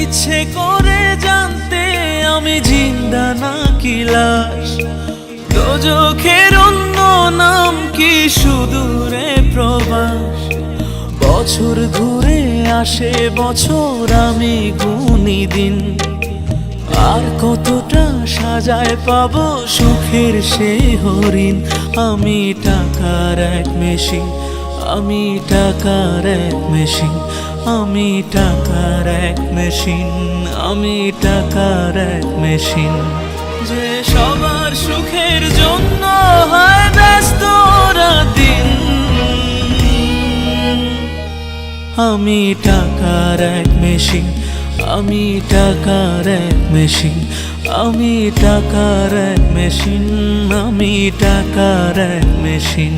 ইচ্ছে করে জানতে আমি জিন্দা নাকি লাশ। দোজখের অন্য নাম কি সুদূরে প্রবাস। বছর ঘুরে আসে বছর, আমি গুনি দিন। আর কতটা সাজায় পাবো সুখের সেই হরিণ। আমি টাকার এক মেশিন, আমি টাকার এক মেশিন, আমি টাকার এক মেশিন, আমি টাকার এক মেশিন। যে সবার সুখের জন্য হয় ব্যস্ত দিন। আমি টাকার এক মেশিন, আমি টাকার এক মেশিন, আমি টাকার এক মেশিন, আমি টাকার এক মেশিন।